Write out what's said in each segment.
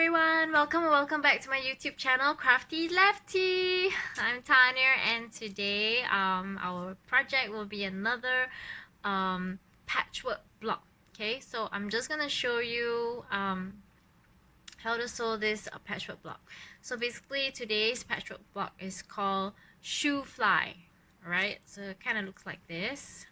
everyone, welcome back to my YouTube channel, Crafty Lefty. I'm Tanya, and today our project will be another patchwork block. Okay, so I'm just gonna show you how to sew this patchwork block. So basically today's patchwork block is called Shoofly. Alright, so it kind of looks like this.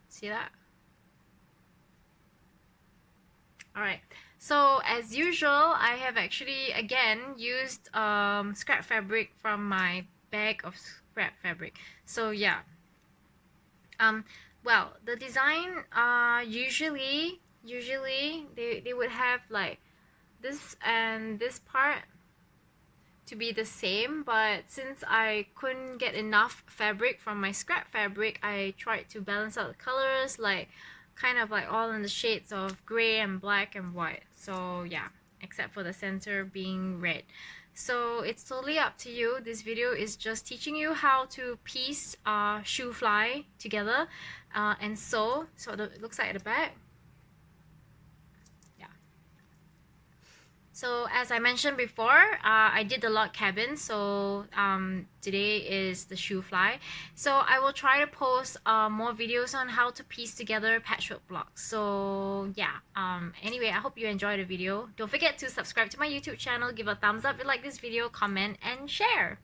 See that? Alright, so as usual, I have actually again used scrap fabric from my bag of scrap fabric. So yeah, well, the design usually they would have like this and this part to be the same, but since I couldn't get enough fabric from my scrap fabric, I tried to balance out the colors, like kind of like all in the shades of gray and black and white. So yeah, except for the center being red. So it's totally up to you. This video is just teaching you how to piece Shoofly together and sew. So it looks like at the back. So as I mentioned before, I did the log cabin, so today is the Shoofly. So I will try to post more videos on how to piece together patchwork blocks. So yeah, anyway, I hope you enjoyed the video. Don't forget to subscribe to my YouTube channel, give a thumbs up if you like this video, comment and share.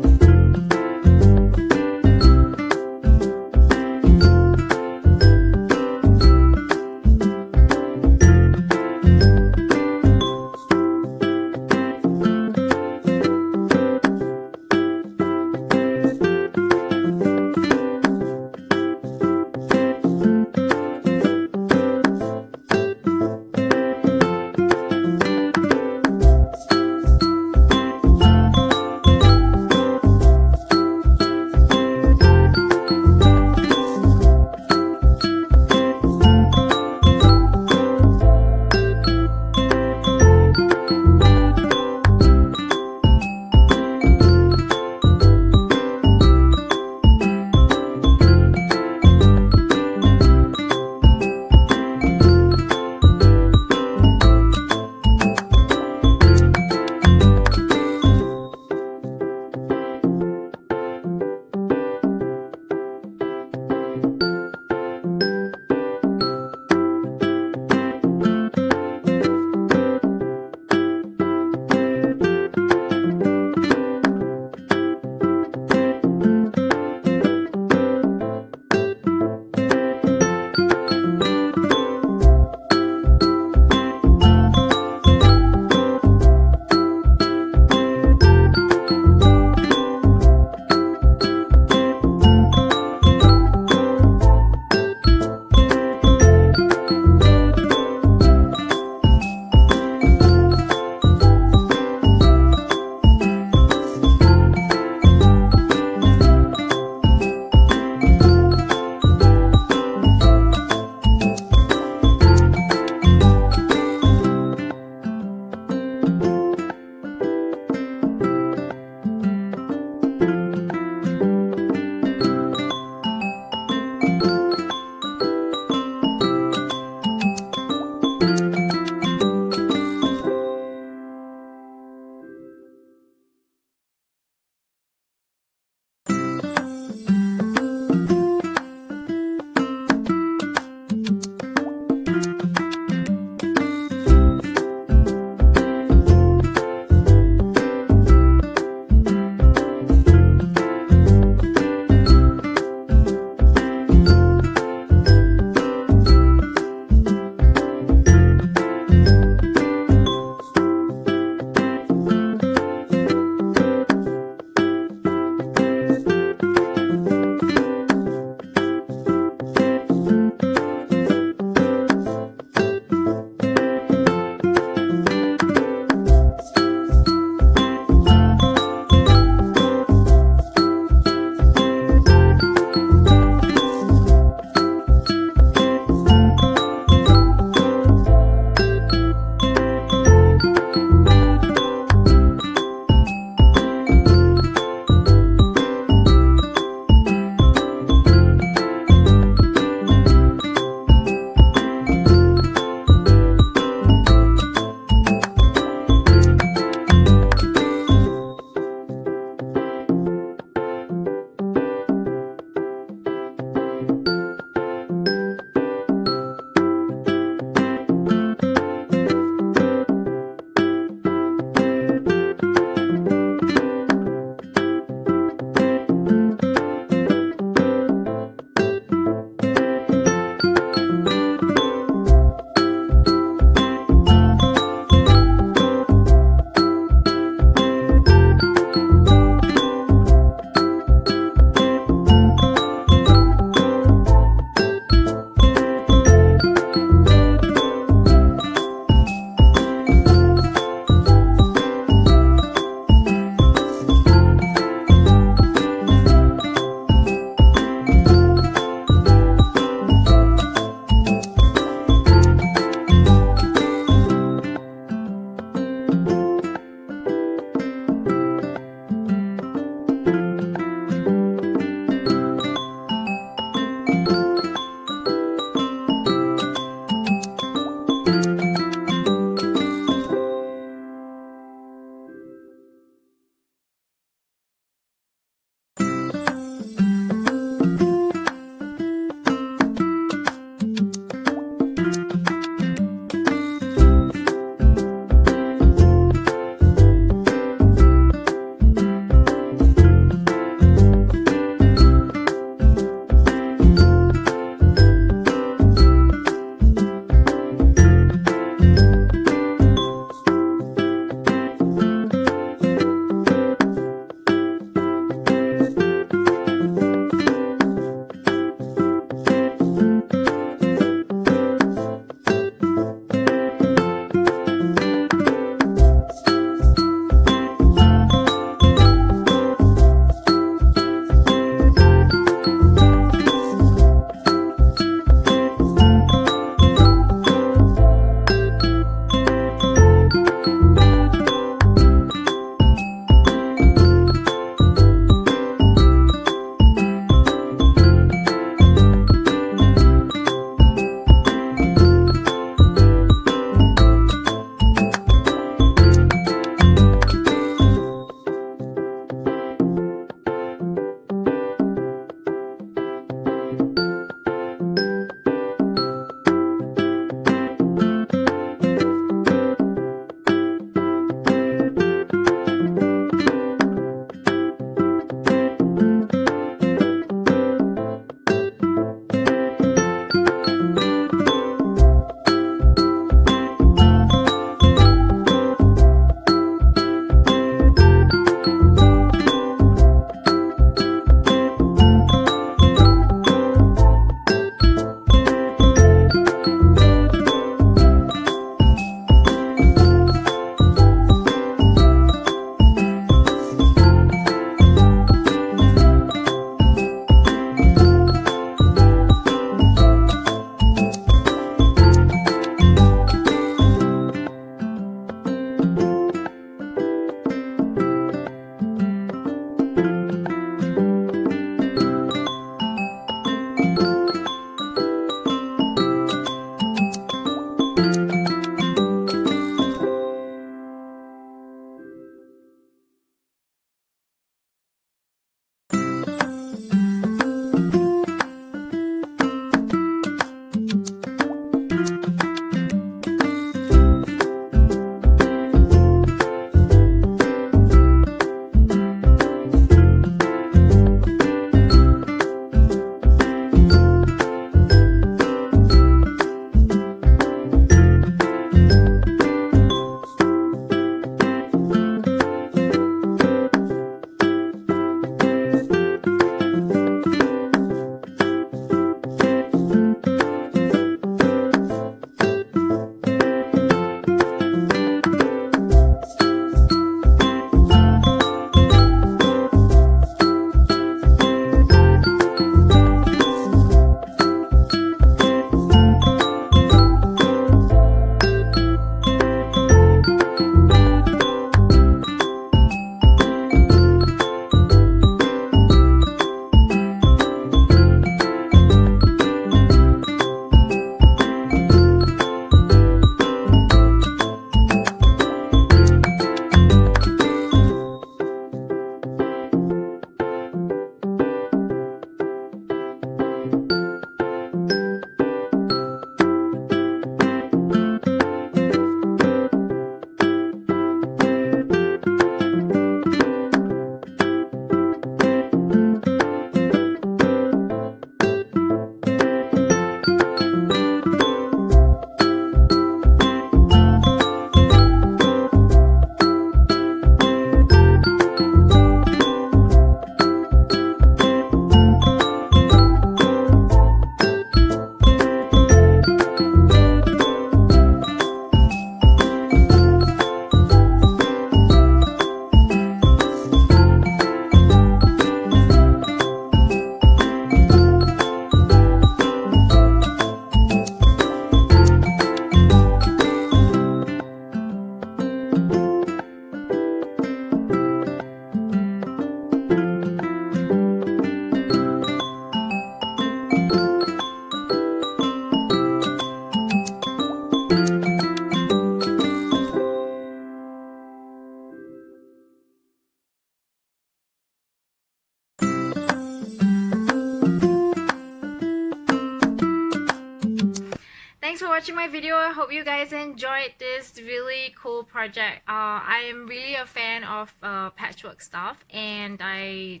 Thanks for watching my video. I hope you guys enjoyed this really cool project. I am really a fan of patchwork stuff, and I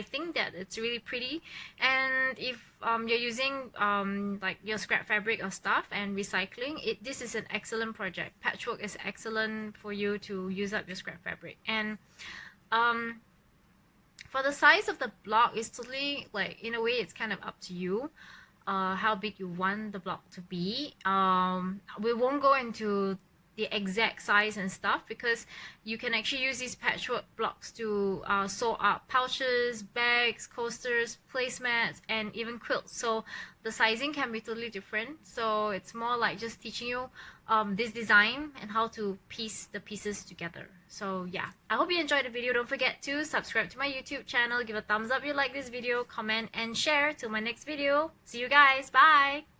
think that it's really pretty. And if you're using like your scrap fabric or stuff and recycling it, this is an excellent project. Patchwork is excellent for you to use up your scrap fabric. And for the size of the block, it's totally, like, in a way it's kind of up to you how big you want the block to be. We won't go into the exact size and stuff, because you can actually use these patchwork blocks to sew up pouches, bags, coasters, placemats, and even quilts. So the sizing can be totally different. So it's more like just teaching you this design and how to piece the pieces together. So yeah, I hope you enjoyed the video. Don't forget to subscribe to my YouTube channel, give a thumbs up if you like this video, comment and share. Till my next video, see you guys, bye.